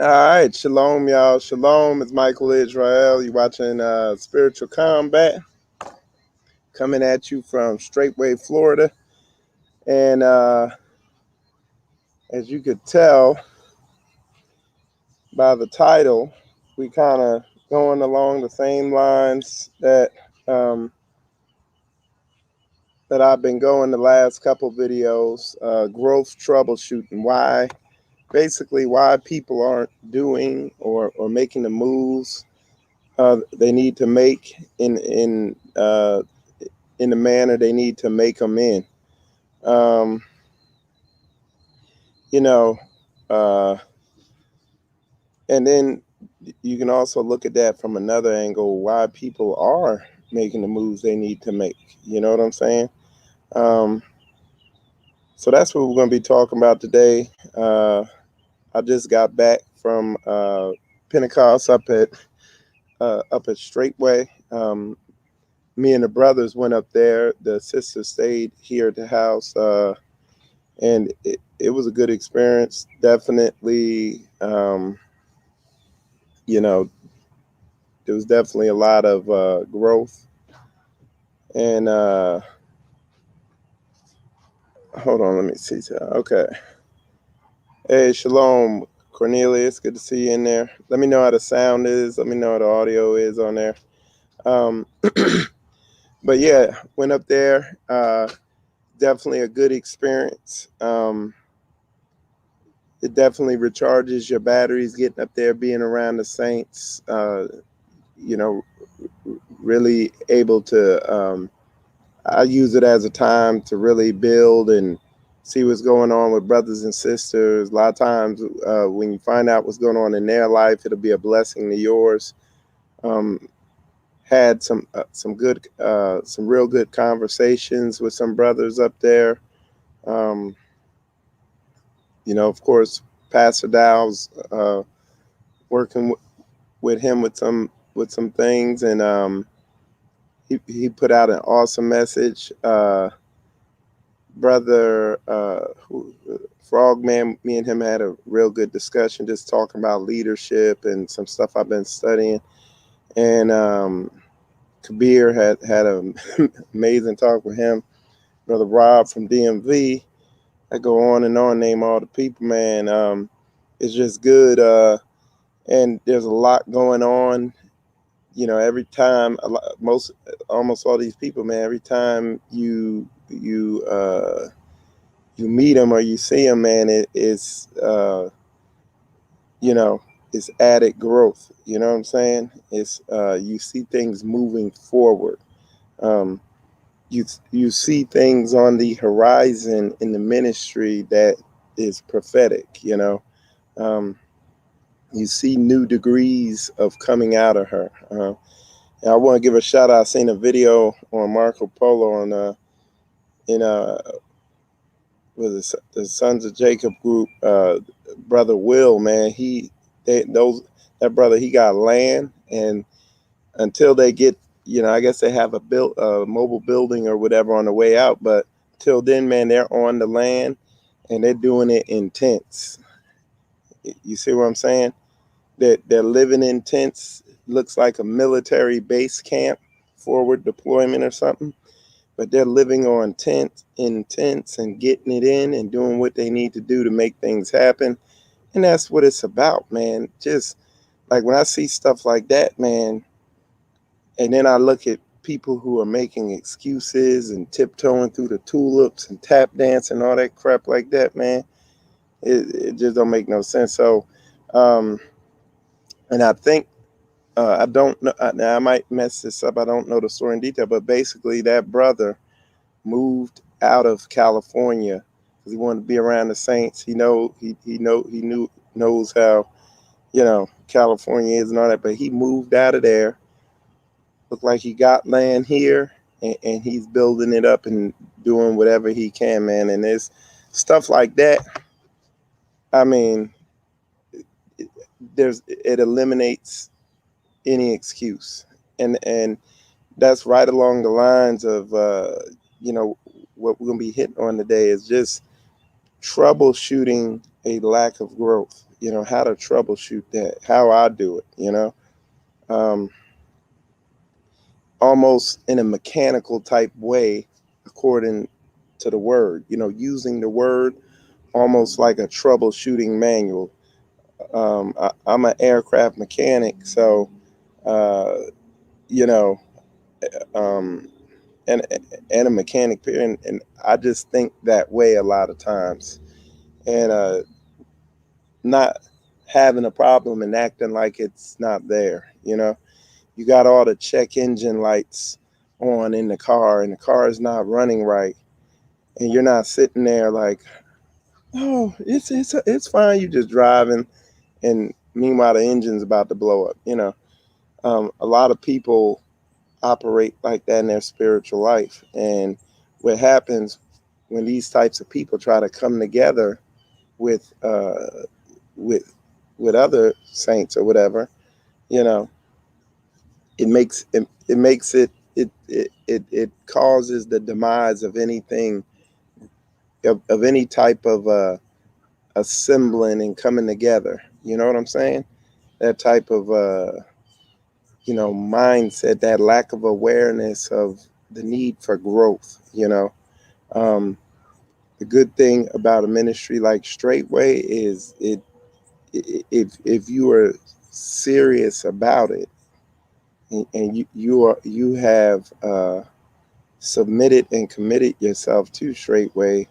All right, shalom, y'all. Shalom. It's Michael Israel. You watching Spiritual Combat coming at you from Straightway, Florida. And as you could tell by the title, we kind of going along the same lines that I've been going the last couple videos. Growth troubleshooting. Why people aren't doing or making the moves they need to make in the manner they need to make them in. Um, you know, uh, and then you can also look at that from another angle, why people are making the moves they need to make. You know what I'm saying? Um, so that's what we're going to be talking about today. I just got back from Pentecost up at Straightway. Me and the brothers went up there. The sister stayed here at the house. And it was a good experience. Definitely, there was definitely a lot of growth. And hold on, let me see. Okay. Hey, shalom, Cornelius. Good to see you in there. Let me know how the sound is. Let me know how the audio is on there. But yeah, went up there. Definitely a good experience. It definitely recharges your batteries getting up there, being around the saints. Really able to. I use it as a time to really build and see what's going on with brothers and sisters. A lot of times, when you find out what's going on in their life, it'll be a blessing to yours. Had some real good conversations with some brothers up there. Of course, Pastor Dow's working with him with some things, and he put out an awesome message. Brother Frogman, me and him had a real good discussion, just talking about leadership and some stuff I've been studying. And Kabir had an amazing talk with him. Brother Rob from DMV. I go on and on, name all the people, man. It's just good. And there's a lot going on. Every time, almost all these people, man, every time you meet them or you see them, man, it's added growth. You know what I'm saying? It's you see things moving forward. You see things on the horizon in the ministry that is prophetic. You see new degrees of coming out of her. And I want to give a shout out. I seen a video on Marco Polo on with the Sons of Jacob group. Brother Will, man, that brother, he got land, and until they get, I guess they have a mobile building or whatever on the way out, but till then, man, they're on the land and they're doing it in tents. You see what I'm saying? They're living in tents. Looks like a military base camp, forward deployment or something, but they're living on tents and getting it in and doing what they need to do to make things happen. And that's what it's about, man. Just like when I see stuff like that, man, and then I look at people who are making excuses and tiptoeing through the tulips and tap dance and all that crap like that, man, it just don't make no sense. So, and I think, I don't know, now I might mess this up. I don't know the story in detail, but basically that brother moved out of California because he wanted to be around the saints. He knows how, California is and all that, but he moved out of there. Looked like he got land here, and he's building it up and doing whatever he can, man. And there's stuff like that. I mean, it eliminates any excuse, and that's right along the lines of what we're gonna be hitting on today is just troubleshooting a lack of growth. how to troubleshoot that, how I do it, um, almost in a mechanical type way, according to the word, using the word almost like a troubleshooting manual. I'm an aircraft mechanic, so, uh, you know, um, and a mechanic period, and I just think that way a lot of times, and not having a problem and acting like it's not there. You got all the check engine lights on in the car, and the car is not running right, and you're not sitting there like, oh, it's fine. You just driving, and meanwhile the engine's about to blow up. A lot of people operate like that in their spiritual life, and what happens when these types of people try to come together with with other saints or whatever, you know, it causes the demise of anything, of any type of assembling and coming together. You know what I'm saying? That type of mindset, that lack of awareness of the need for growth. Um, the good thing about a ministry like Straightway is if you are serious about it, and you have submitted and committed yourself to Straightway,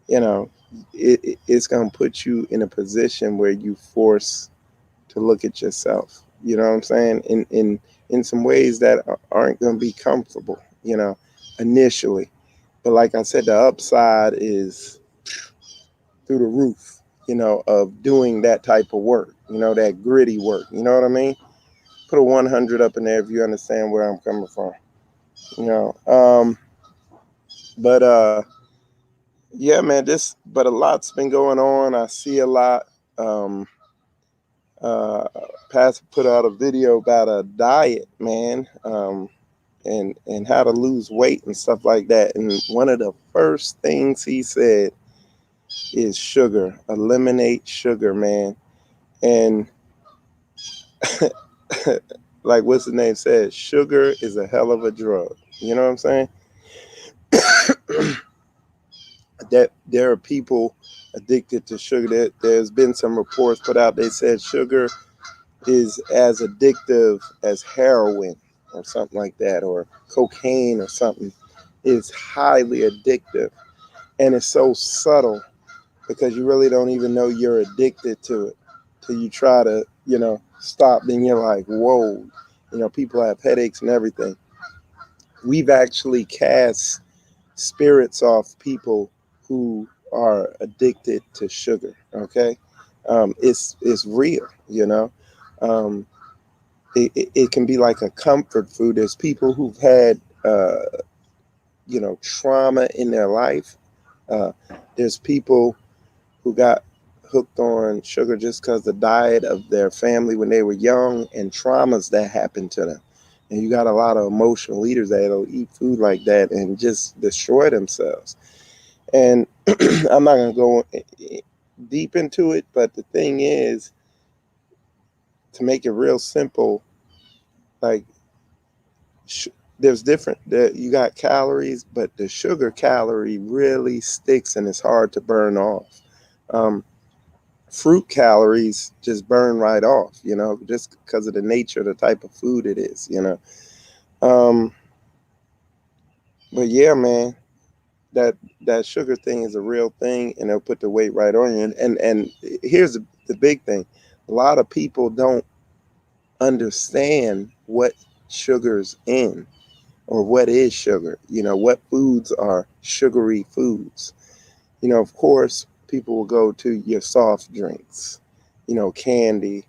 you know, it's going to put you in a position where you force to look at yourself. You know what I'm saying? In some ways that aren't going to be comfortable, initially. But like I said, the upside is through the roof, of doing that type of work, that gritty work. You know what I mean? Put a 100 up in there if you understand where I'm coming from. You know, but yeah, man, but a lot's been going on. I see a lot. Um, uh, Pastor put out a video about a diet, man, and how to lose weight and stuff like that. And one of the first things he said is sugar. Eliminate sugar, man. And like what's the name said, sugar is a hell of a drug. You know what I'm saying? That there are people addicted to sugar. There's been some reports put out. They said sugar is as addictive as heroin or something like that, or cocaine or something. It's highly addictive, and it's so subtle because you really don't even know you're addicted to it till you try to, stop. Then you're like, whoa, people have headaches and everything. We've actually cast spirits off people who are addicted to sugar. Okay, it's real. Um, it can be like a comfort food. There's people who've had trauma in their life. There's people who got hooked on sugar just because the diet of their family when they were young and traumas that happened to them. And you got a lot of emotional leaders that'll eat food like that and just destroy themselves. And I'm not going to go deep into it, but the thing is, to make it real simple, like there's different, you got calories, but the sugar calorie really sticks and it's hard to burn off. Fruit calories just burn right off, just because of the nature of the type of food it is. But yeah, man, that sugar thing is a real thing, and they'll put the weight right on you. And here's the big thing: a lot of people don't understand what sugar's in, or what is sugar. What foods are sugary foods. Of course, people will go to your soft drinks, candy,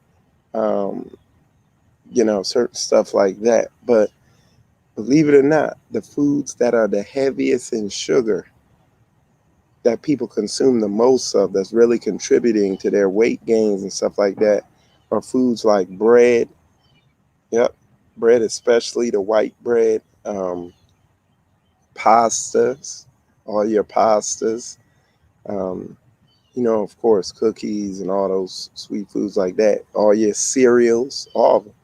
um, certain stuff like that. But believe it or not, the foods that are the heaviest in sugar, that people consume the most of, that's really contributing to their weight gains and stuff like that, are foods like bread. Yep, bread, especially the white bread, pastas, all your pastas, of course, cookies and all those sweet foods like that. All your cereals, all of them.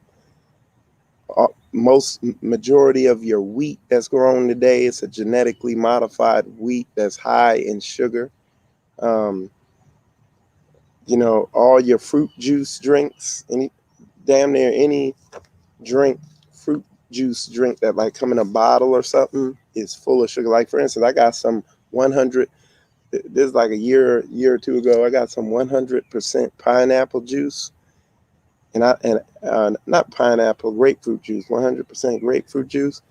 Most majority of your wheat that's grown today is a genetically modified wheat that's high in sugar. Um, all your fruit juice drinks, damn near any drink, fruit juice drink that like come in a bottle or something is full of sugar. Like for instance, I got some 100. This is like a year or two ago. I got some 100% pineapple juice, and not pineapple, grapefruit juice, 100% grapefruit juice,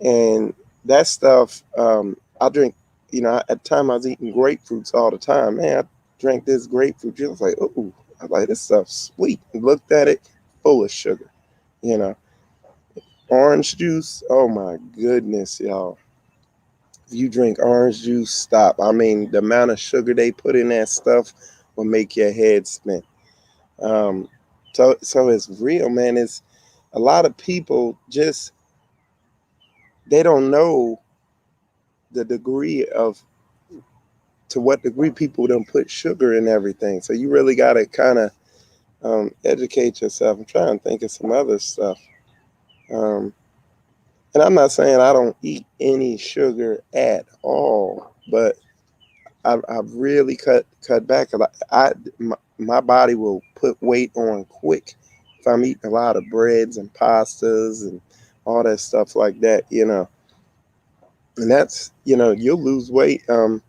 and that stuff. I drink. At the time I was eating grapefruits all the time. Man, I drank this grapefruit juice. I was like, oh, I was like, this stuff's sweet. And looked at it, full of sugar. You know, orange juice. Oh my goodness, y'all. If you drink orange juice, stop. I mean, the amount of sugar they put in that stuff will make your head spin. Um, so it's real, man. It's a lot of people just they don't know the degree of to what degree people don't put sugar in everything. So you really got to kind of educate yourself. I'm trying to think of some other stuff. Um, and I'm not saying I don't eat any sugar at all, but I've really cut back a lot. My body will put weight on quick if I'm eating a lot of breads and pastas and all that stuff like that, And that's you'll lose weight, and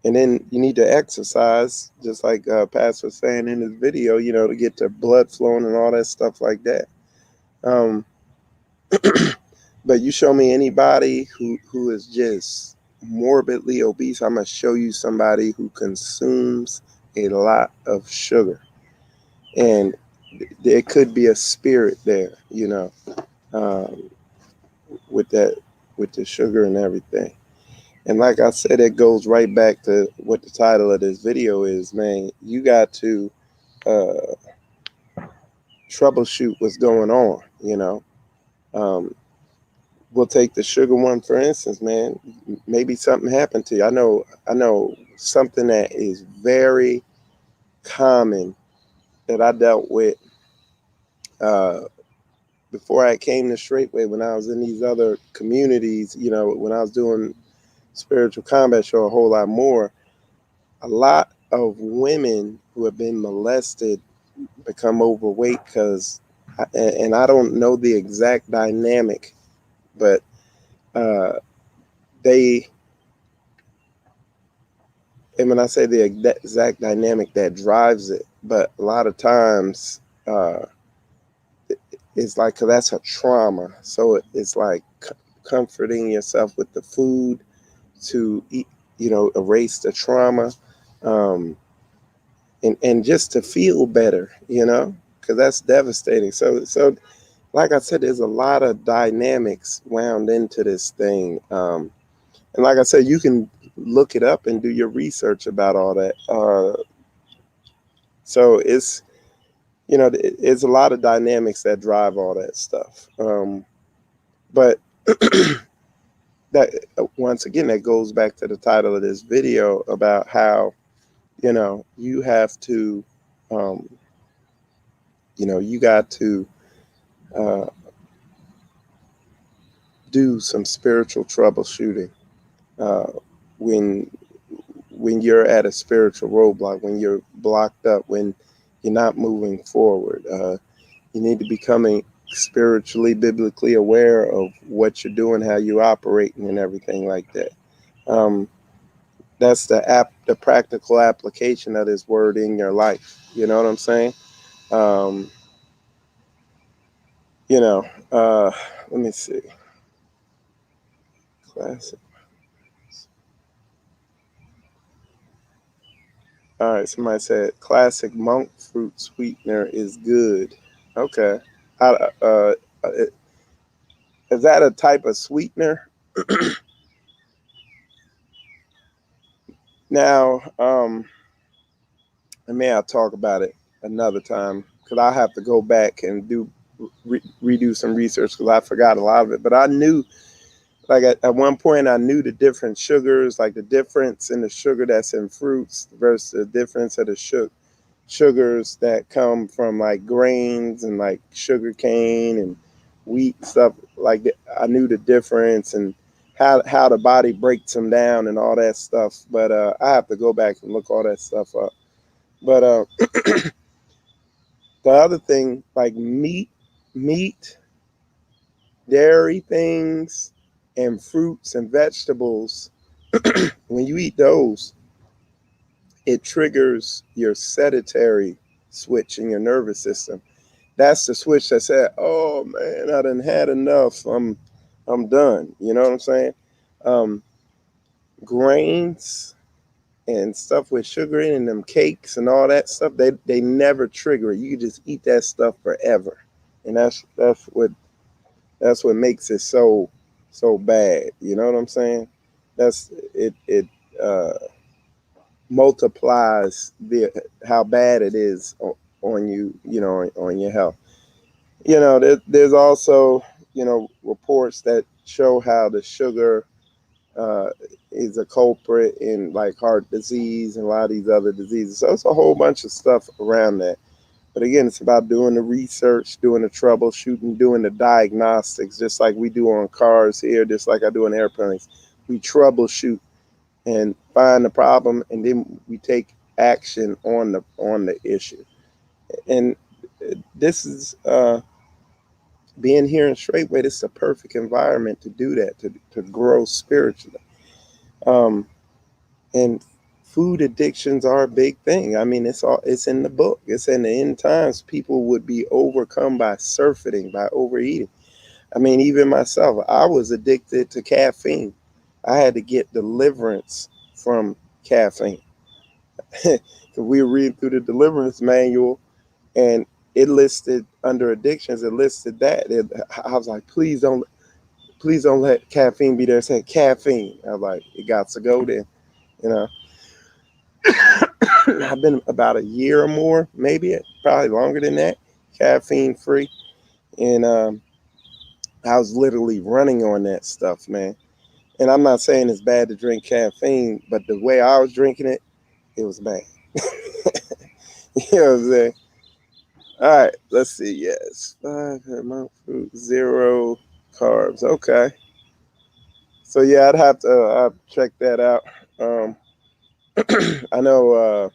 then you need to exercise, just like Pastor was saying in his video, to get the blood flowing and all that stuff like that. Um, but you show me anybody who is just morbidly obese, I'm gonna show you somebody who consumes a lot of sugar, and there could be a spirit there, um, with the sugar and everything. And like I said, it goes right back to what the title of this video is, man. You got to troubleshoot what's going on. We'll take the sugar one for instance, man. Maybe something happened to you. I know something that is very common that I dealt with before I came to Straightway. When I was in these other communities, when I was doing Spiritual Combat Show a whole lot more, a lot of women who have been molested become overweight because, and I don't know the exact dynamic, but and when I say the exact dynamic that drives it, but a lot of times it's like, 'cause that's a trauma. So it's like comforting yourself with the food to eat, erase the trauma, and just to feel better, because that's devastating. So like I said, there's a lot of dynamics wound into this thing. And like I said, you can look it up and do your research about all that. So it's a lot of dynamics that drive all that stuff. But that once again, that goes back to the title of this video about how, you have to, you got to do some spiritual troubleshooting when you're at a spiritual roadblock, when you're blocked up, when you're not moving forward. You need to become spiritually, biblically aware of what you're doing, how you're operating, and everything like that. That's the practical application of this word in your life. You know what I'm saying? Let me see. Classic. All right, somebody said classic monk fruit sweetener is good. Okay. Is that a type of sweetener? Now, and may I'll talk about it another time because I have to go back and redo some research because I forgot a lot of it. But I knew like at one point I knew the different sugars, like the difference in the sugar that's in fruits versus the difference of the sugars that come from like grains and like sugar cane and wheat stuff. Like I knew the difference and how the body breaks them down and all that stuff. But I have to go back and look all that stuff up. But the other thing, like meat, dairy things, and fruits and vegetables, when you eat those, it triggers your sedentary switch in your nervous system. That's the switch that said, "Oh man, I done had enough. I'm done." You know what I'm saying? Um, Grains and stuff with sugar in them cakes and all that stuff, they never trigger it. You can just eat that stuff forever, and that's what makes it so bad. You know what I'm saying? That's it. It uh, multiplies the how bad it is on you. You know, on your health. You know, there's also, you know, reports that show how the sugar uh, is a culprit in like heart disease and a lot of these other diseases. So it's a whole bunch of stuff around that. But again, it's about doing the research, doing the troubleshooting, doing the diagnostics, just like we do on cars here, just like I do on airplanes. We troubleshoot and find the problem, and then we take action on the issue. And this is being here in Straightway. This is a perfect environment to do that, to grow spiritually. Um, and food addictions are a big thing. I mean, it's in the book. It's in the end times. People would be overcome by surfeiting, by overeating. I mean, even myself, I was addicted to caffeine. I had to get deliverance from caffeine. We were reading through the deliverance manual, and it listed under addictions. It listed that. I was like, please don't let caffeine be there. It said caffeine. I was like, it got to go then. You know, I've been about a year or more, maybe probably longer than that, caffeine free, and I was literally running on that stuff, man. And I'm not saying it's bad to drink caffeine, but the way I was drinking it, it was bad. You know what I'm saying? All right, let's see. Yes, 5 amount fruit, 0 carbs. Okay. So yeah, I'd have to check that out. Um, I know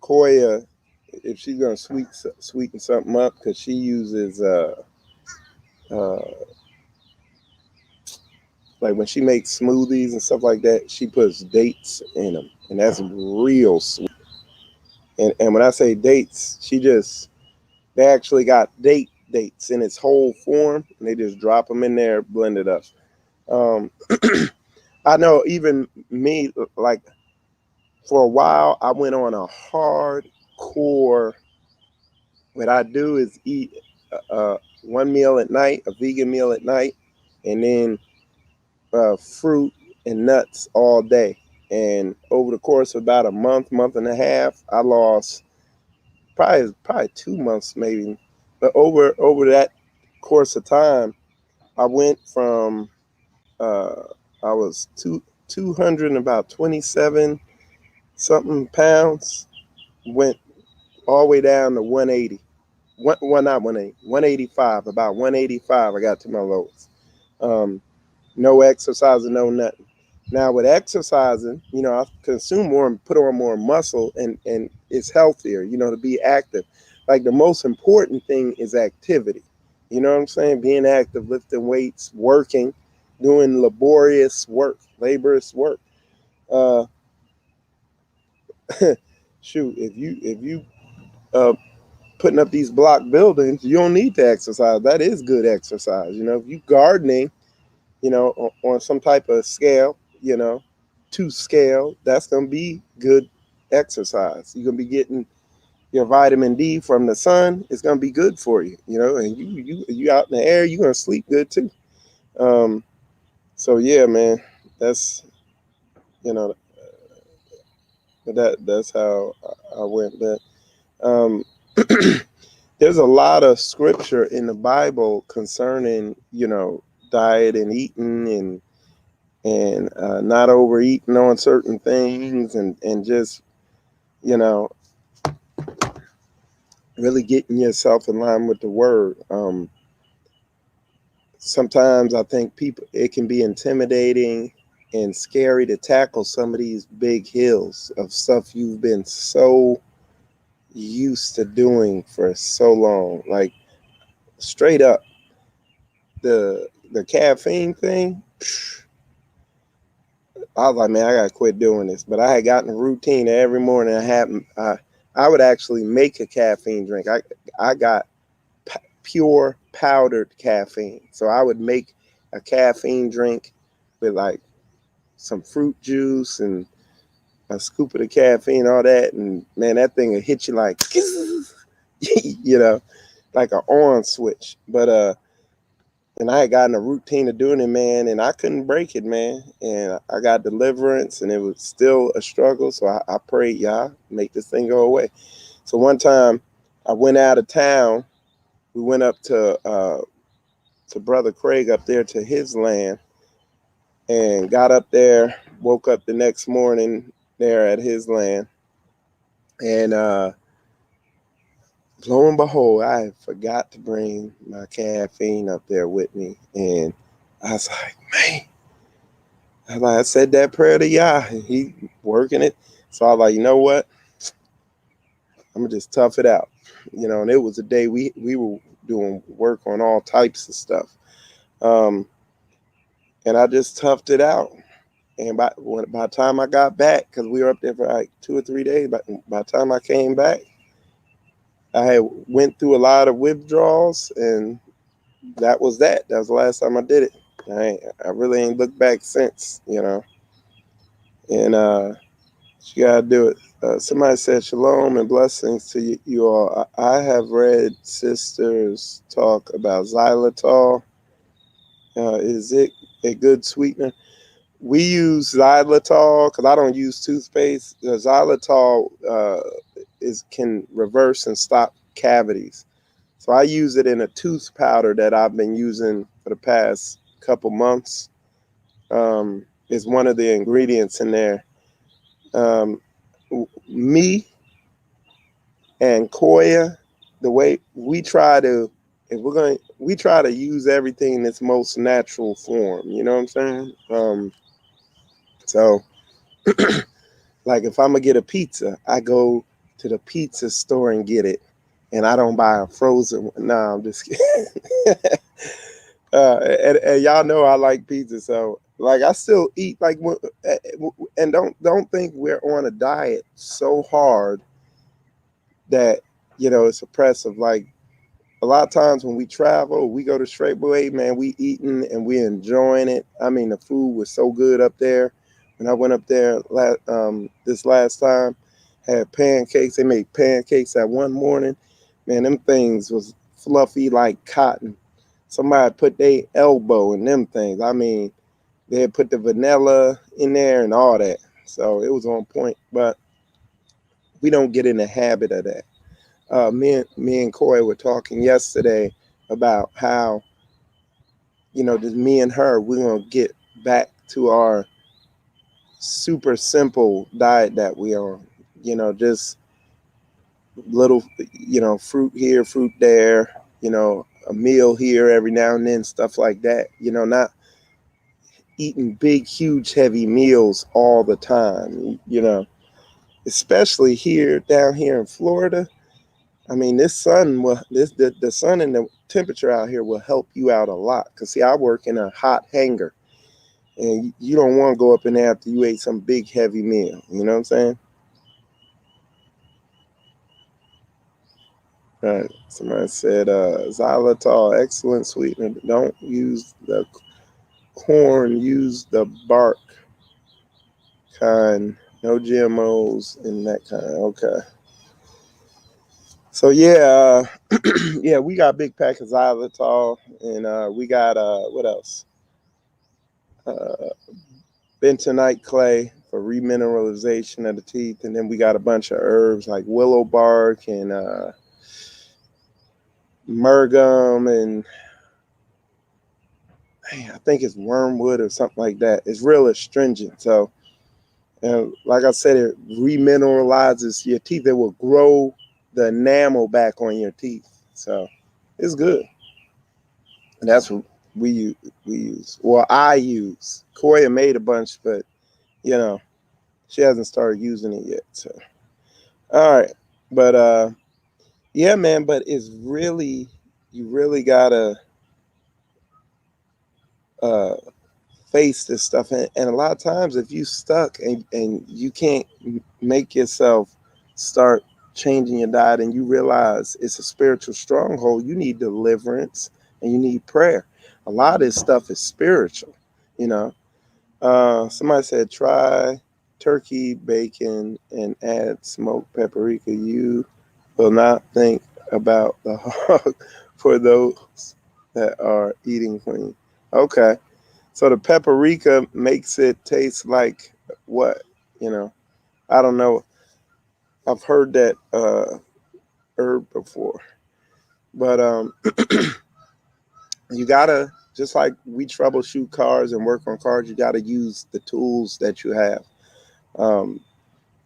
Koya, if she's gonna sweeten something up, because she uses uh, like when she makes smoothies and stuff like that, she puts dates in them, and that's real sweet. And when I say dates, they actually got dates in its whole form, and they just drop them in there, blend it up. Um, I know even me, like for a while, I went on a hardcore. What I do is eat one meal at night, a vegan meal at night, and then fruit and nuts all day. And over the course of about a month and a half, I lost probably 2 months maybe. But over that course of time, I went from uh, I was 200 and about 27 something pounds, went all the way down to 180. Not 180, 185. About 185, I got to my lowest. Um, no exercising, no nothing. Now with exercising, you know, I consume more and put on more muscle, and it's healthier, you know, to be active. Like the most important thing is activity. You know what I'm saying? Being active, lifting weights, working, doing laborious work, laborious work. Uh, Shoot, if you putting up these block buildings, you don't need to exercise. That is good exercise. You know, if you gardening, you know, on some type of scale, you know, to scale, that's going to be good exercise. You're going to be getting your vitamin D from the sun. It's going to be good for you, you know, and you out in the air, you're going to sleep good too. So yeah, man, that's, you know, that's how I went. But um, there's a lot of scripture in the Bible concerning, you know, diet and eating and not overeating on certain things and just, you know, really getting yourself in line with the word. Sometimes I think it can be intimidating and scary to tackle some of these big hills of stuff you've been so used to doing for so long. Like straight up, the caffeine thing, I was like, man, I gotta quit doing this. But I had gotten a routine every morning. I would actually make a caffeine drink. I got pure powdered caffeine, so I would make a caffeine drink with like some fruit juice and a scoop of the caffeine, all that, and man, that thing would hit you like, you know, like an on switch. But and I had gotten a routine of doing it, man, and I couldn't break it, man. And I got deliverance, and it was still a struggle. So I prayed, y'all, make this thing go away. So one time I went out of town. We went up to Brother Craig up there to his land and got up there, woke up the next morning there at his land. And lo and behold, I forgot to bring my caffeine up there with me. And I was like, man, I said that prayer to Yah, and he working it. So I was like, you know what? I'm going to just tough it out. You know, and it was a day we were doing work on all types of stuff. And I just toughed it out. And by the time I got back, because we were up there for like 2 or 3 days, by the time I came back, I had went through a lot of withdrawals, and that was that. That was the last time I did it. I really ain't looked back since, you know. And you gotta do it. Somebody said shalom and blessings to you all. I have read sisters talk about xylitol. Is it a good sweetener? We use xylitol because I don't use toothpaste. The xylitol can reverse and stop cavities. So I use it in a tooth powder that I've been using for the past couple months. Is one of the ingredients in there. Me and Koya, the way we try to, we try to use everything in its most natural form. You know what I'm saying? So, like if I'm gonna get a pizza, I go to the pizza store and get it, and I don't buy a frozen one. No, I'm just kidding. And y'all know I like pizza, so like I still eat like, and don't think we're on a diet so hard that, you know, it's oppressive. Like a lot of times when we travel, we go to Straight Boy, man, we eating and we enjoying it. I mean, the food was so good up there. When I went up there this last time, had pancakes. They made pancakes that one morning. Man, them things was fluffy like cotton. Somebody put their elbow in them things. I mean, they had put the vanilla in there and all that. So it was on point. But we don't get in the habit of that. Me and Coy were talking yesterday about how, you know, just me and her, we're going to get back to our super simple diet that we on. You know, just little, you know, fruit here, fruit there, you know, a meal here every now and then, stuff like that. You know, not eating big, huge, heavy meals all the time, you know, especially down here in Florida. I mean, the sun and the temperature out here will help you out a lot. Because, see, I work in a hot hangar, and you don't want to go up in there after you ate some big, heavy meal. You know what I'm saying? All right. Somebody said, xylitol, excellent sweetener. Don't use the corn, use the bark kind. No GMOs in that kind. Okay. So yeah, yeah, we got a big pack of xylitol, and we got what else? Bentonite clay for remineralization of the teeth, and then we got a bunch of herbs like willow bark and murgum and I think it's wormwood or something like that. It's real astringent. So, like I said, it remineralizes your teeth. It will grow the enamel back on your teeth. So it's good. And that's what we use. Well, I use. Koya made a bunch, but you know, she hasn't started using it yet. So all right. But yeah, man, but it's really, you really gotta uh face this stuff. And a lot of times if you stuck and you can't make yourself start changing your diet, and you realize it's a spiritual stronghold, you need deliverance and you need prayer. A lot of this stuff is spiritual, you know. Somebody said try turkey bacon and add smoked paprika. You will not think about the hog for those that are eating clean. Okay. So the paprika makes it taste like what? You know, I don't know. I've heard that herb before, but you gotta, just like we troubleshoot cars and work on cars, you gotta use the tools that you have. Um,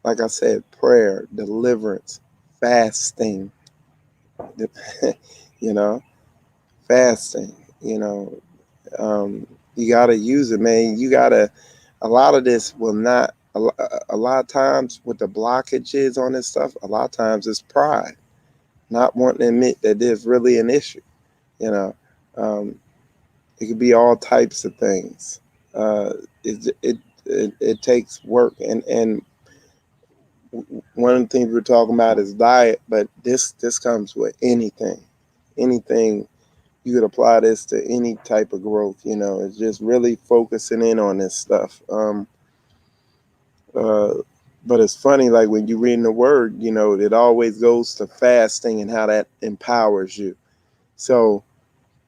like I said, prayer, deliverance, fasting. You know, fasting. You know, you gotta use it, man. You gotta. A lot of this will not. A lot of times with the blockages on this stuff, a lot of times it's pride, not wanting to admit that there's really an issue. You know, um, it could be all types of things. Uh, it takes work, and one of the things we're talking about is diet, but this comes with anything. You could apply this to any type of growth. You know, it's just really focusing in on this stuff. Uh, but it's funny, like when you read in the word, you know, it always goes to fasting and how that empowers you. So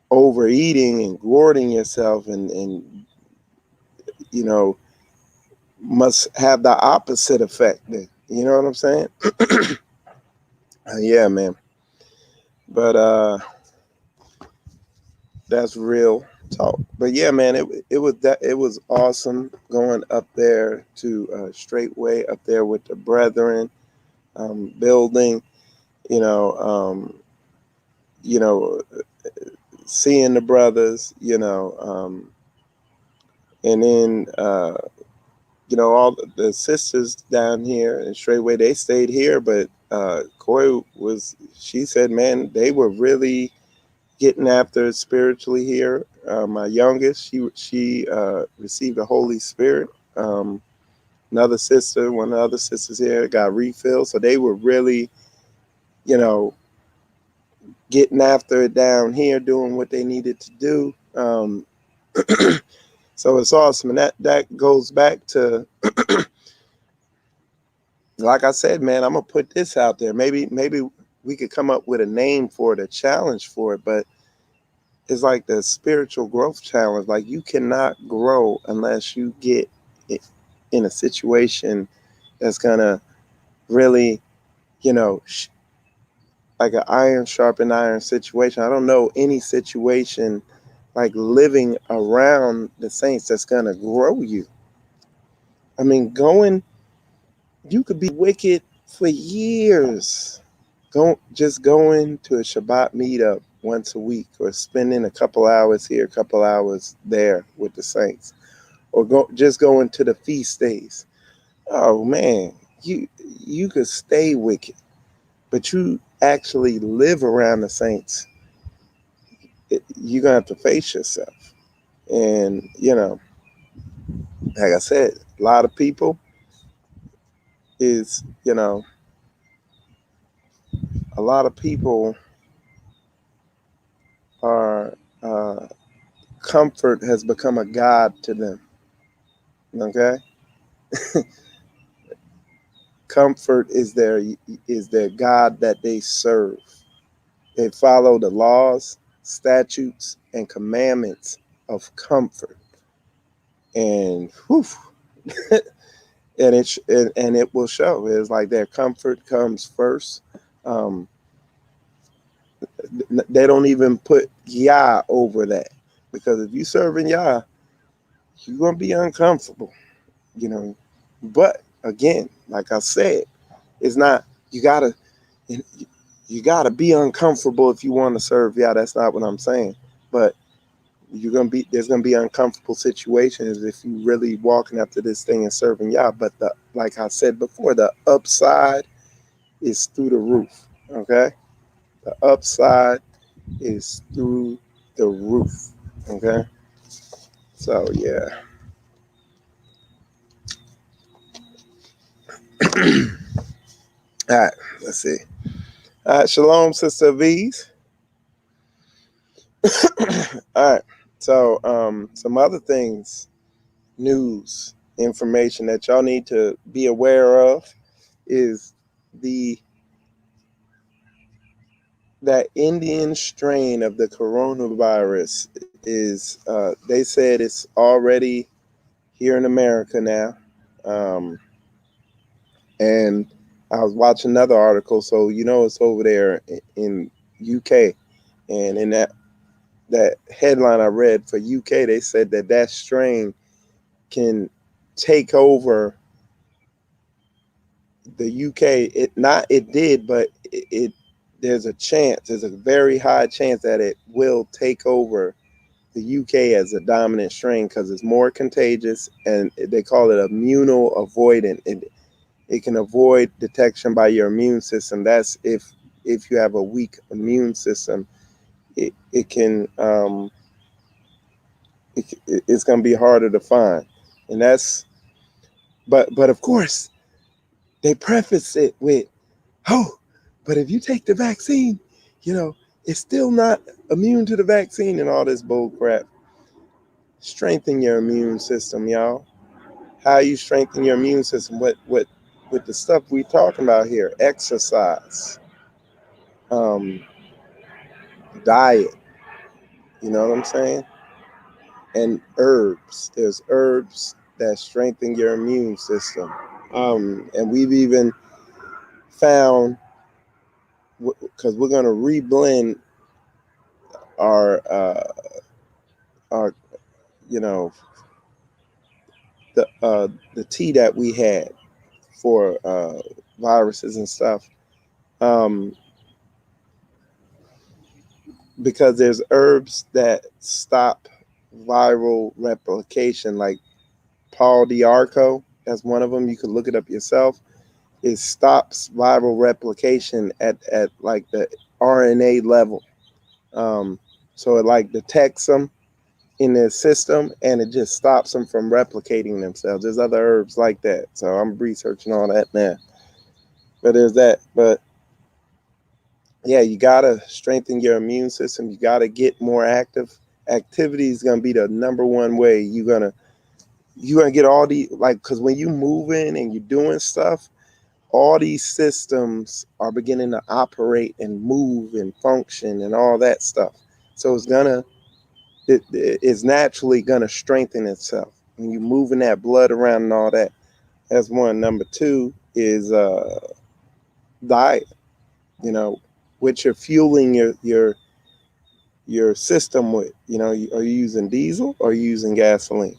overeating and gourting yourself and you know, must have the opposite effect then. You know what I'm saying? Yeah, man. But that's real talk. But yeah, man, it was awesome going up there to Straightway up there with the brethren, building, you know, you know, seeing the brothers, you know, and then you know, all the sisters down here in Straightway, they stayed here, but Corey she said, man, they were really getting after it spiritually here. My youngest, she received the Holy Spirit. Another sister, one of the other sisters here got refilled. So they were really, you know, getting after it down here, doing what they needed to do. So it's awesome. And that goes back to, like I said, man, I'm going to put this out there. Maybe we could come up with a name for it, a challenge for it, but it's like the spiritual growth challenge. Like you cannot grow unless you get in a situation that's gonna really, you know, like an iron sharpen iron situation. I don't know any situation like living around the saints that's gonna grow you. I mean, you could be wicked for years. Going to a Shabbat meetup once a week, or spending a couple hours here, a couple hours there with the saints, or just going to the feast days. Oh man, you could stay wicked, but you actually live around the saints. You're gonna have to face yourself, and you know, like I said, a lot of people is you know, a lot of people are comfort has become a god to them. Okay, comfort is their god that they serve. They follow the laws, statutes, and commandments of comfort, and whew, and it will show. It's like their comfort comes first. Um, they don't even put Yah over that. because if you serving Yah, you're gonna be uncomfortable, you know. But again, like I said, it's not you gotta be uncomfortable if you want to serve Yah. That's not what I'm saying. But there's gonna be uncomfortable situations if you really walking after this thing and serving Yah. But like I said before, the upside is through the roof. Okay, the upside is through the roof. Okay, so yeah. All right, let's see. All right, shalom, Sister V's. All right, so some other things, news, information that y'all need to be aware of is that Indian strain of the coronavirus is they said it's already here in America now. And I was watching another article, so it's over there in UK, and in that headline I read for UK, they said that strain can take over the UK. It did, but there's a very high chance that it will take over the UK as a dominant strain because it's more contagious, and they call it immunoavoidant. It can avoid detection by your immune system. That's if you have a weak immune system, it can it's going to be harder to find. And that's but of course they preface it with, oh, but if you take the vaccine, it's still not immune to the vaccine and all this bull crap. Strengthen your immune system, y'all. How you strengthen your immune system? What with the stuff we talking about here? Exercise, diet. You know what I'm saying? And herbs. There's herbs that strengthen your immune system. And we've even found, because we're gonna reblend our the tea that we had for viruses and stuff, because there's herbs that stop viral replication, like Paul Diarco. That's one of them. You can look it up yourself. It stops viral replication at like the RNA level. So it like detects them in their system, and it just stops them from replicating themselves. There's other herbs like that. So I'm researching all that now. But there's that. But yeah, you gotta strengthen your immune system. You gotta get more active. Activity is gonna be the number one way you're gonna get all the, like, because when you moving and you're doing stuff, all these systems are beginning to operate and move and function and all that stuff. So it's naturally gonna strengthen itself when you're moving that blood around and all that. That's one. Number two is diet. Which you're fueling your system with. Are you using diesel or are you using gasoline?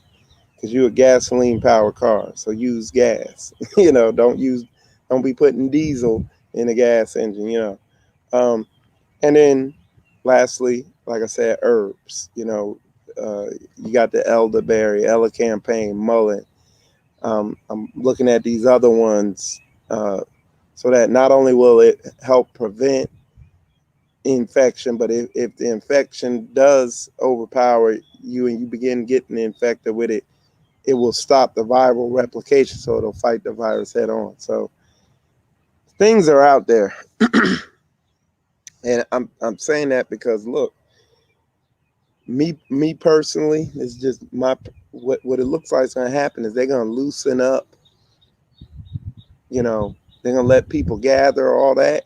Because you're a gasoline powered car, so use gas. Don't be putting diesel in a gas engine. And then lastly, like I said, herbs. You got the elderberry, elecampane, mullet. I'm looking at these other ones, so that not only will it help prevent infection, but if the infection does overpower you and you begin getting infected with it, it will stop the viral replication, so it'll fight the virus head on. So things are out there. And I'm saying that because, look, me personally, it's just what it looks like is going to happen is they're going to loosen up. They're going to let people gather, all that,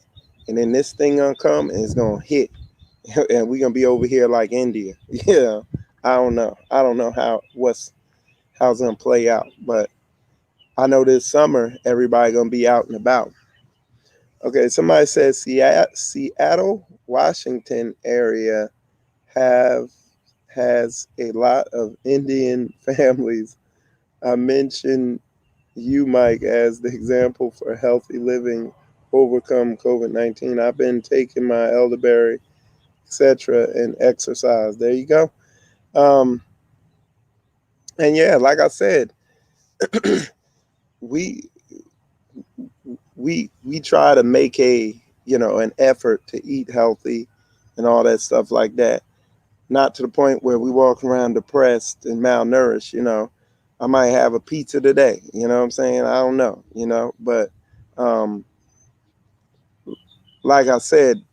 and then this thing going to come and it's going to hit. And we're going to be over here like India. Yeah, I don't know how it's going to play out, but I know this summer everybody going to be out and about. Okay, somebody says Seattle, Washington area has a lot of Indian families. I mentioned you, Mike, as the example for healthy living, overcome COVID-19. I've been taking my elderberry, etc., and exercise. There you go. Um, and yeah, like I said, we we try to make an effort to eat healthy and all that stuff like that. Not to the point where we walk around depressed and malnourished. I might have a pizza today. You know what I'm saying? I don't know. But um, like I said,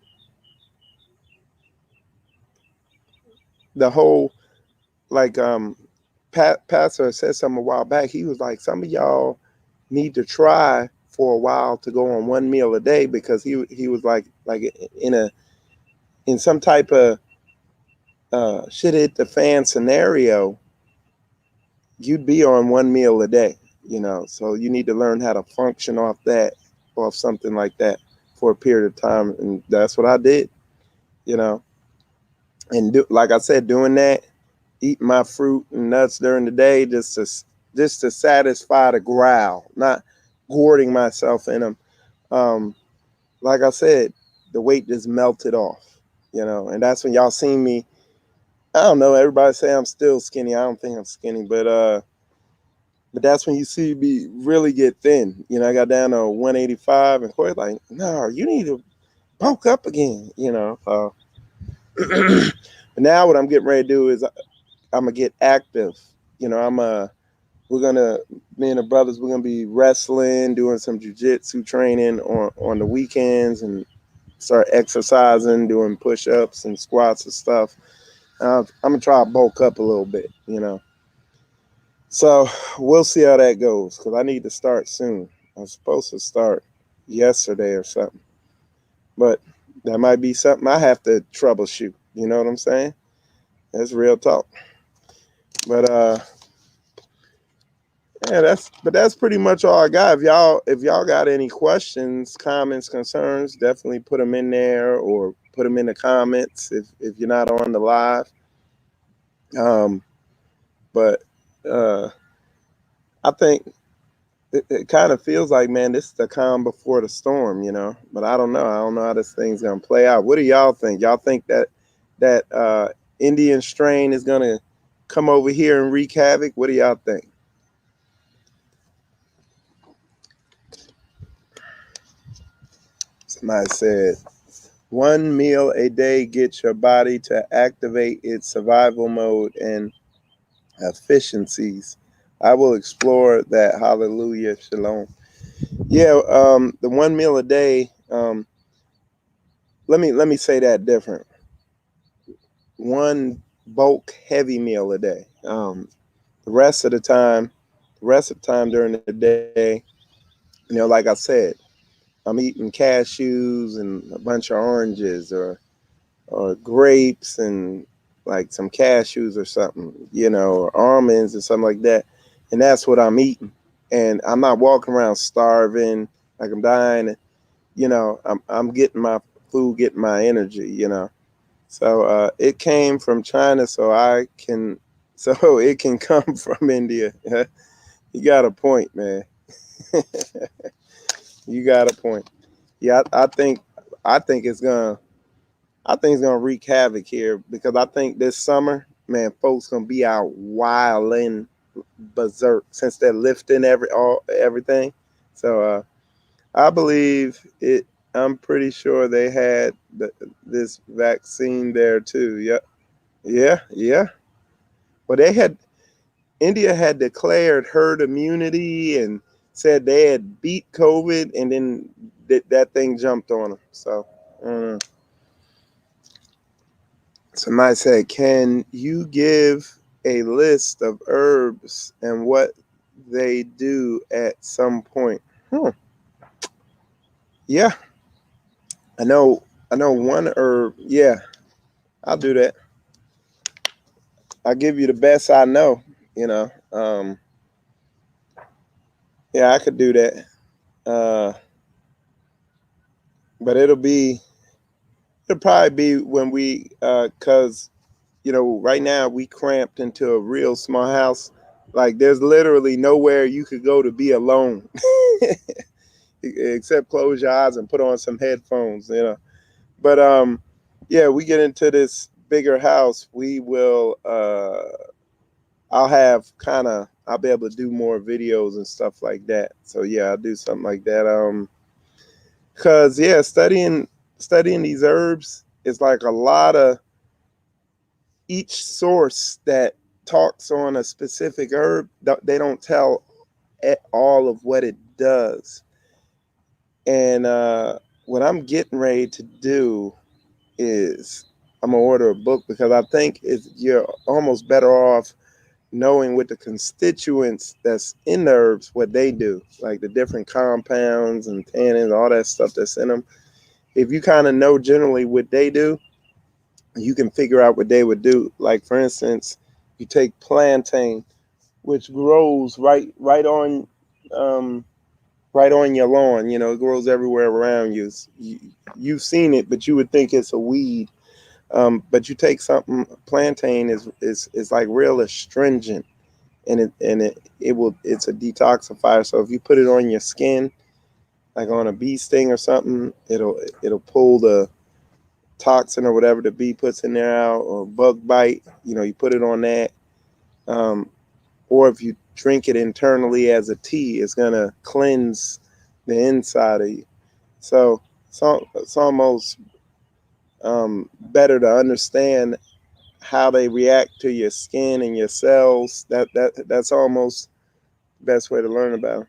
the whole like Pastor said something a while back. He was like, some of y'all need to try for a while to go on one meal a day, because he was like in some type of shit hit the fan scenario, you'd be on one meal a day. So you need to learn how to function off something like that for a period of time, and that's what I did. You know, and like I said, doing that, eating my fruit and nuts during the day, just to satisfy the growl, not gourding myself in them. Um, like I said, the weight just melted off. And that's when y'all seen me. I don't know. Everybody say I'm still skinny. I don't think I'm skinny, but that's when you see me really get thin. I got down to 185, and Corey's like, "No, you need to bulk up again." But now what I'm getting ready to do is I'm gonna get active. We're gonna me and the brothers, we're gonna be wrestling, doing some jujitsu training on the weekends, and start exercising, doing push-ups and squats and stuff. I'm gonna try to bulk up a little bit. So we'll see how that goes, because I need to start soon. I'm supposed to start yesterday or something, but that might be something I have to troubleshoot. You know what I'm saying? That's real talk. But yeah, that's pretty much all I got. If y'all got any questions, comments, concerns, definitely put them in there, or put them in the comments if you're not on the live. But I think it kind of feels like, man, this is the calm before the storm. But I don't know. I don't know how this thing's gonna play out. What do y'all think? Y'all think that Indian strain is gonna come over here and wreak havoc? What do y'all think? Somebody said, one meal a day gets your body to activate its survival mode and efficiencies. I will explore that. Hallelujah. Shalom. Yeah, the one meal a day. Let me say that different. One bulk heavy meal a day. The rest of the time during the day, like I said, I'm eating cashews and a bunch of oranges, or grapes and like some cashews or something, or almonds and something like that. And that's what I'm eating. And I'm not walking around starving like I'm dying. I'm getting my food, getting my energy. So it came from China, so it can come from India. You got a point, man. You got a point. Yeah, I think it's gonna wreak havoc here, because I think this summer, man, folks gonna be out wilding berserk since they're lifting everything. So I believe it. I'm pretty sure they had this vaccine there too. Yep. Yeah. Yeah. Well, India had declared herd immunity and said they had beat COVID, and then that thing jumped on them. So. Somebody said, can you give a list of herbs and what they do at some point? Yeah, I know one herb. Yeah, I'll do that. I'll give you the best I know, you know. Yeah, I could do that. Uh, but it'll probably be when cause you know, right now we cramped into a real small house. Like there's literally nowhere you could go to be alone, except close your eyes and put on some headphones, you know. But yeah, we get into this bigger house. We will. I'll have kind of. I'll be able to do more videos and stuff like that. So yeah, I'll do something like that. Cause yeah, studying these herbs is like a lot of each source that talks on a specific herb. They don't tell all of what it does. And what I'm getting ready to do is I'm gonna order a book because I think you're almost better off knowing what the constituents that's in the herbs, what they do, like the different compounds and tannins, all that stuff that's in them. If you kind of know generally what they do, you can figure out what they would do. Like for instance, you take plantain, which grows um, right on your lawn. You know, it grows everywhere around you. You've seen it, but you would think it's a weed. But you take something, plantain is like real astringent, and it's a detoxifier. So if you put it on your skin, like on a bee sting or something, it'll pull the toxin or whatever the bee puts in there out, or bug bite. You know, you put it on that. Um, or if you drink it internally as a tea, it's gonna cleanse the inside of you. So it's almost better to understand how they react to your skin and your cells. That's almost the best way to learn about it.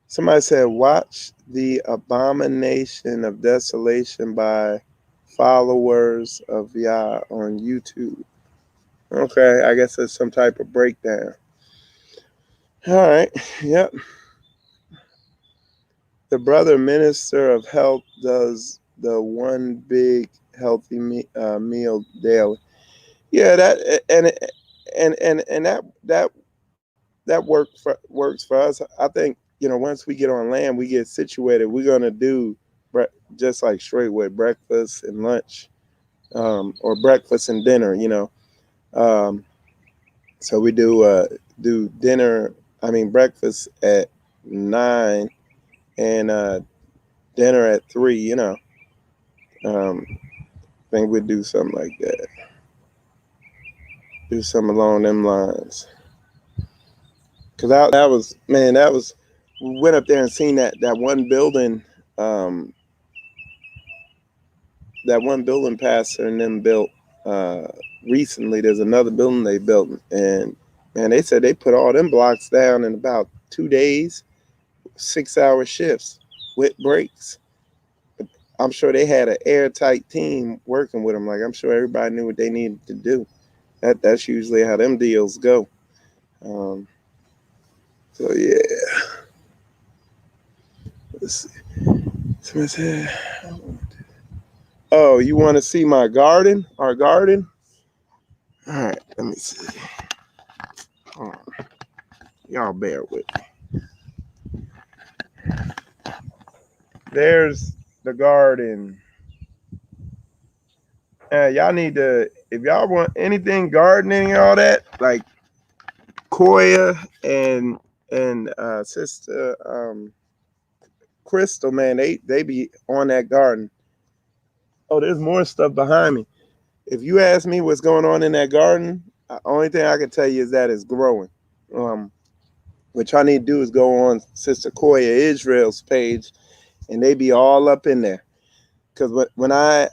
Somebody said, watch The Abomination of Desolation by Followers of Yah on YouTube. Okay, I guess it's some type of breakdown. All right, yep. The brother minister of health does the one big healthy meal daily. Yeah, that and that works for us. I think, you know, once we get on land, we get situated. We're gonna do just like straight with breakfast and lunch, or breakfast and dinner. You know, um, so we do dinner. I mean breakfast at 9 and dinner at 3. You know, I think we'd do something like that. Do something along them lines. Cause that was, man, that was, we went up there and seen that one building, um, that one building pastor and them built uh, recently. There's another building they built, and man, they said they put all them blocks down in about 2 days, 6-hour shifts with breaks. I'm sure they had an airtight team working with them. Like I'm sure everybody knew what they needed to do. That's usually how them deals go. Um, so yeah, let's see. Oh, you want to see my garden? Our garden? All right, let me see. Hold on. Y'all bear with me. There's the garden. Y'all need to, if y'all want anything gardening and all that, like Koya and sister Crystal, man, they be on that garden. Oh, there's more stuff behind me. If you ask me what's going on in that garden, the only thing I can tell you is that it's growing. What y'all need to do is go on Sister Koya Israel's page, and they be all up in there. Because when I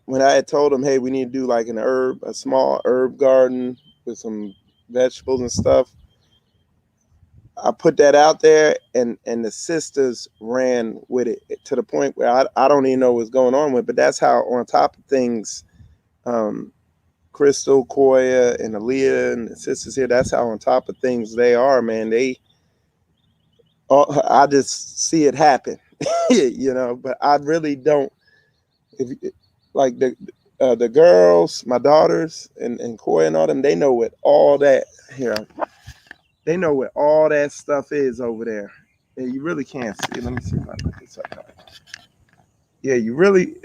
had told them, hey, we need to do like a small herb garden with some vegetables and stuff, I put that out there, and the sisters ran with it to the point where I don't even know what's going on with it. But that's how on top of things, Crystal, Koya, and Aaliyah and the sisters here, that's how on top of things they are, man. I just see it happen, you know. But I really don't. If like the girls, my daughters, and Koya and all them, they know what all that here. They know what all that stuff is over there. And you really can't see. Let me see if I put this up. Yeah, you really,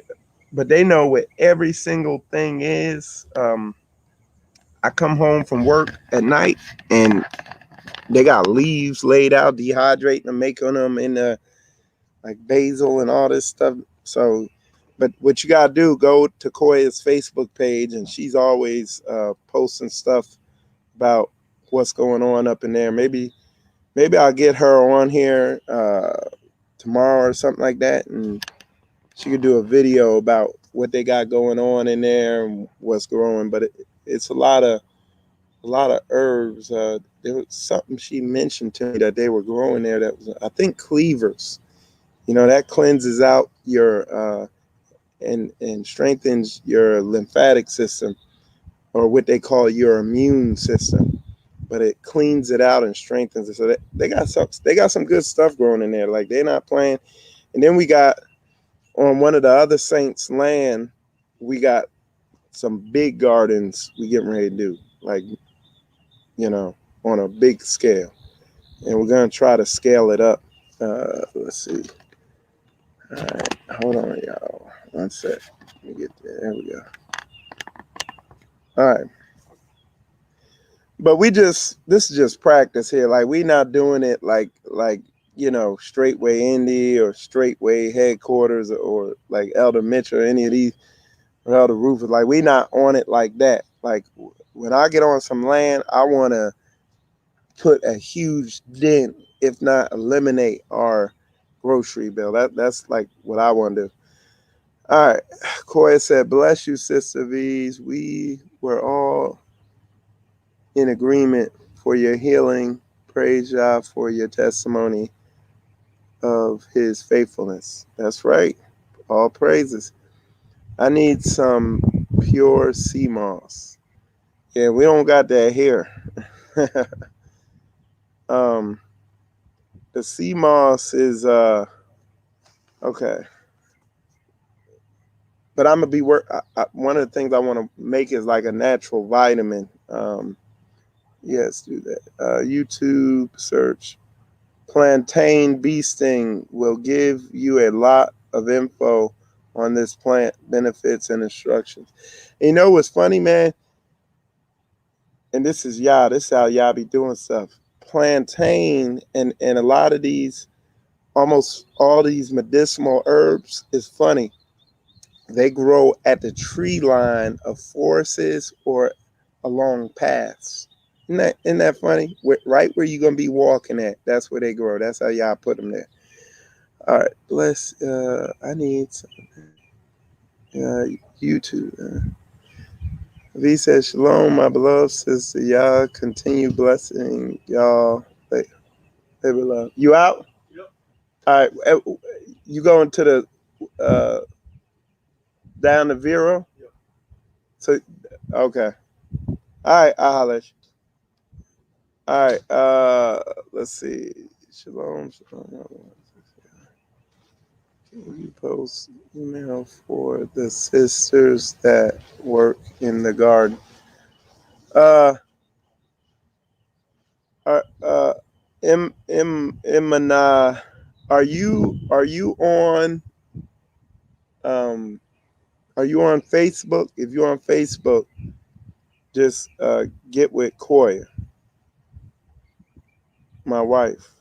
but they know what every single thing is. I come home from work at night and they got leaves laid out, dehydrating them, making them in the like basil and all this stuff. So, but what you gotta do, go to Koya's Facebook page, and she's always posting stuff about what's going on up in there. Maybe I'll get her on here tomorrow or something like that, and she could do a video about what they got going on in there and what's growing. But it's a lot of herbs. There was something she mentioned to me that they were growing there that was, I think, cleavers. That cleanses out your and strengthens your lymphatic system, or what they call your immune system. But it cleans it out and strengthens it. So they got some good stuff growing in there. Like, they're not playing. And then we got on one of the other saints' land, we got some big gardens we getting ready to do, like, on a big scale. And we're gonna try to scale it up. Let's see. All right, hold on, y'all. One sec. Let me get there. There we go. All right. But this is just practice here. Like, we not doing it like Straightway Indy or Straightway Headquarters or like Elder Mitch or any of these, or Elder Rufus. Like, we not on it like that. Like, when I get on some land, I want to put a huge dent, if not eliminate our grocery bill. That's like what I want to do. All right. Koya said, bless you, Sister V's. We were all in agreement for your healing. Praise God for your testimony of his faithfulness. That's right. All praises. I need some pure sea moss. Yeah, we don't got that here. The sea moss is okay. But I'm gonna be one of the things I want to make is like a natural vitamin. Yes, do that. YouTube search plantain bee sting will give you a lot of info on this plant, benefits and instructions. And you know what's funny, man? And this is how y'all be doing stuff. Plantain and a lot of these, almost all these medicinal herbs, is funny. They grow at the tree line of forests or along paths. Isn't that funny? Right where you're going to be walking at, that's where they grow. That's how y'all put them there. All right, I need something. YouTube. V says, shalom, my beloved sister. Y'all continue blessing y'all. They beloved. You out? Yep. All right. You going to the down to Vero? Yep. So, okay. All right, I'll holler at you. All right, let's see. Shalom. Can you post email for the sisters that work in the garden? Imana, are you on Facebook? If you're on Facebook, just get with Koya, my wife.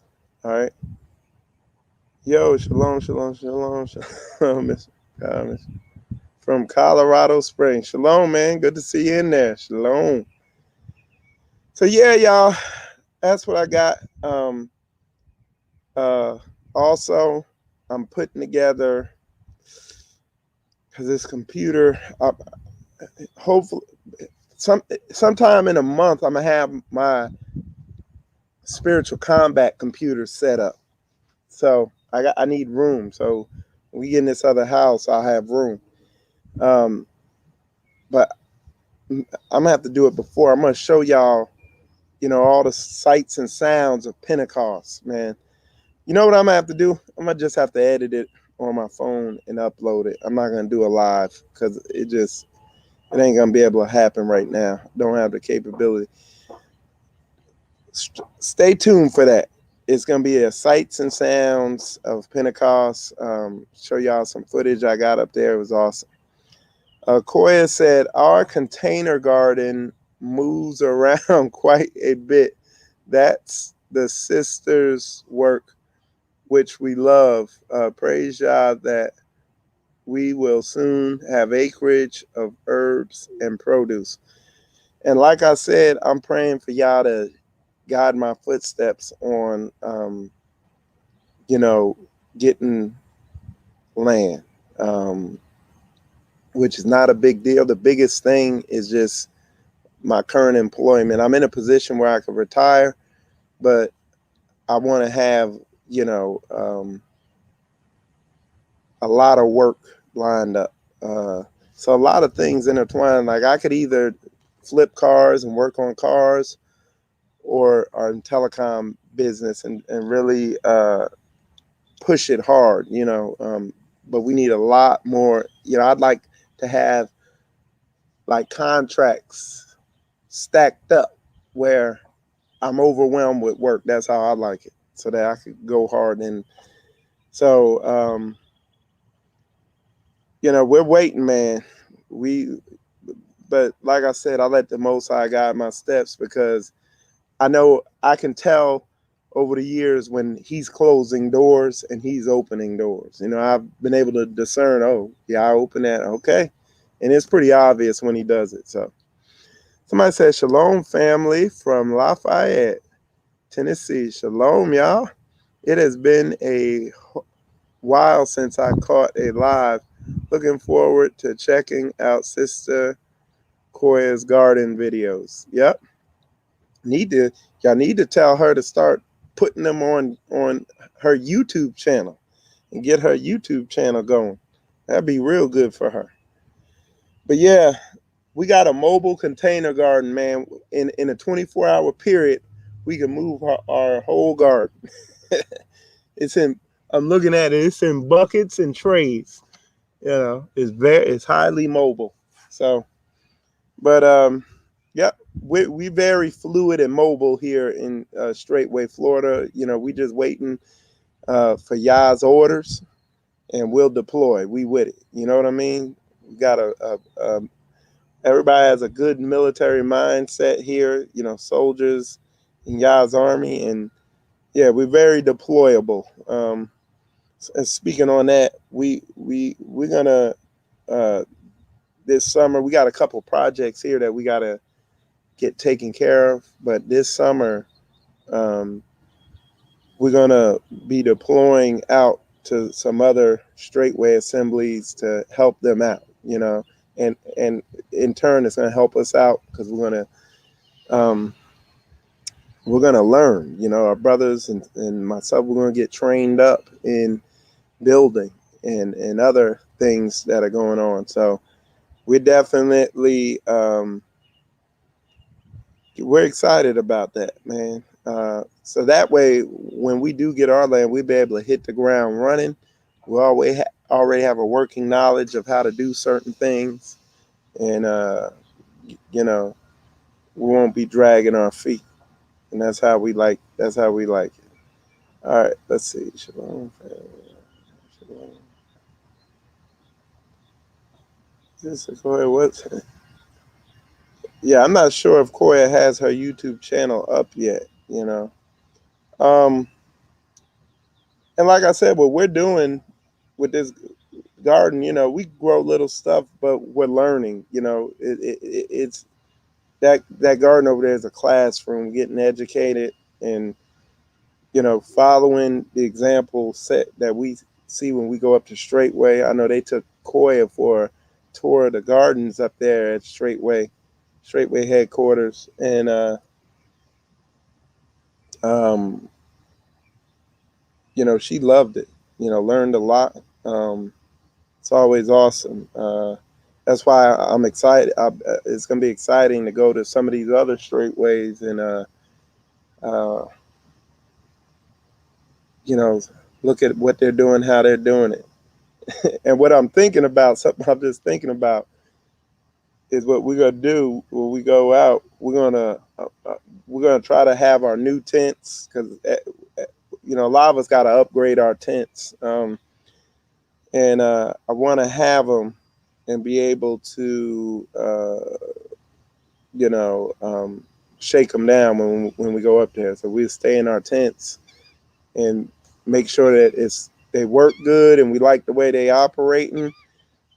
All right. Yo, shalom, Miss from Colorado Springs. Shalom, man. Good to see you in there. Shalom. So yeah, y'all, that's what I got. Also, I'm putting together, because this computer, hopefully sometime in a month, I'm gonna have my spiritual combat computer set up. So I need room. So when we get in this other house, I'll have room. But I'm gonna have to do it before. I'm gonna show y'all, all the sights and sounds of Pentecost, man. You know what I'm gonna have to do? I'm gonna just have to edit it on my phone and upload it. I'm not gonna do a live because it ain't gonna be able to happen right now. Don't have the capability. Stay tuned for that. It's gonna be a sights and sounds of Pentecost. Show y'all some footage I got up there. It was awesome. Koya said, our container garden moves around quite a bit. That's the sisters' work, which we love. Praise God that we will soon have acreage of herbs and produce. And like I said, I'm praying for y'all to guide my footsteps on, you know, getting land, um, which is not a big deal. The biggest thing is just my current employment. I'm in a position where I could retire, but I want to have, you know, a lot of work lined up. So a lot of things intertwined. Like I could either flip cars and work on cars, or our telecom business and really push it hard, you know. But we need a lot more. You know, I'd like to have like contracts stacked up where I'm overwhelmed with work. That's how I like it, so that I could go hard. And so, you know, we're waiting, man. We, but like I said, I let the Most High guide my steps, because I know I can tell over the years when he's closing doors and he's opening doors. You know, I've been able to discern, oh, yeah, I open that. Okay. And it's pretty obvious when he does it. So somebody said, Shalom, family from Lafayette, Tennessee. Shalom, y'all. It has been a while since I caught a live. Looking forward to checking out Sister Koya's garden videos. Yep. Y'all need to tell her to start putting them on her YouTube channel and get her YouTube channel going. That'd be real good for her. But yeah, we got a mobile container garden, man. In a 24-hour period, we can move our whole garden. It's in I'm looking at it, it's in buckets and trays. You know, it's highly mobile. So, but yep, we very fluid and mobile here in Straightway, Florida. You know, we just waiting for Yah's orders, and we'll deploy. We with it. You know what I mean? We got everybody has a good military mindset here. You know, soldiers in Yah's army, and yeah, we're very deployable. And speaking on that, we're gonna this summer, we got a couple projects here that we gotta get taken care of. But this summer, we're gonna be deploying out to some other straightway assemblies to help them out. You know, and in turn, it's gonna help us out, because um, we're gonna learn. You know, our brothers and myself, we're gonna get trained up in building and other things that are going on. So we're definitely we're excited about that, man. So that way, when we do get our land, we'll be able to hit the ground running. We already have a working knowledge of how to do certain things, and you know, we won't be dragging our feet. And that's how we like. That's how we like it. All right, let's see. Shalom, family. Shalom. This is what's Yeah, I'm not sure if Koya has her YouTube channel up yet, you know. And like I said, what we're doing with this garden, you know, we grow little stuff, but we're learning, you know. It's that garden over there is a classroom, getting educated and, you know, following the example set that we see when we go up to Straightway. I know they took Koya for a tour of the gardens up there at Straightway headquarters, and um, you know, she loved it. You know, learned a lot. It's always awesome. That's why I'm excited. It's going to be exciting to go to some of these other straightways and, uh, you know, look at what they're doing, how they're doing it. And what I'm thinking about, something I'm just thinking about, is what we're going to do when we go out. We're gonna try to have our new tents, because you know, a lot of us got to upgrade our tents. And I want to have them and be able to you know, shake them down when we go up there. So we stay in our tents and make sure that they work good and we like the way they operating.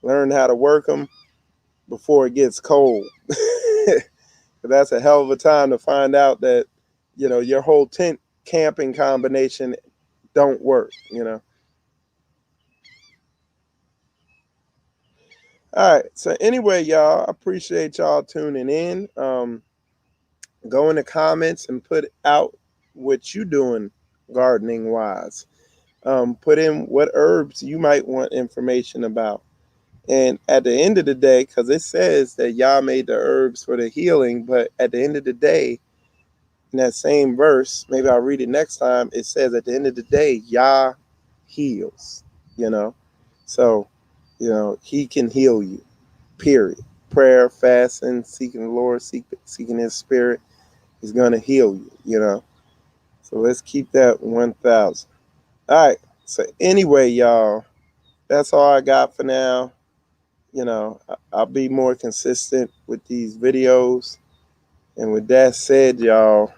Learn how to work them before it gets cold. That's a hell of a time to find out that, you know, your whole tent camping combination don't work, you know. All right. So anyway, y'all, I appreciate y'all tuning in. Go in the comments and put out what you doing gardening wise. Put in what herbs you might want information about. And at the end of the day, because it says that Yah made the herbs for the healing, but at the end of the day, in that same verse, maybe I'll read it next time, it says at the end of the day, Yah heals, you know. So, you know, he can heal you, period. Prayer, fasting, seeking the Lord, seeking his spirit is going to heal you, you know. So let's keep that 1,000. All right. So anyway, y'all, that's all I got for now. You know, I'll be more consistent with these videos. And with that said, y'all,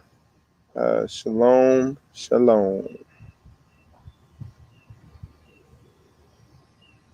shalom, shalom.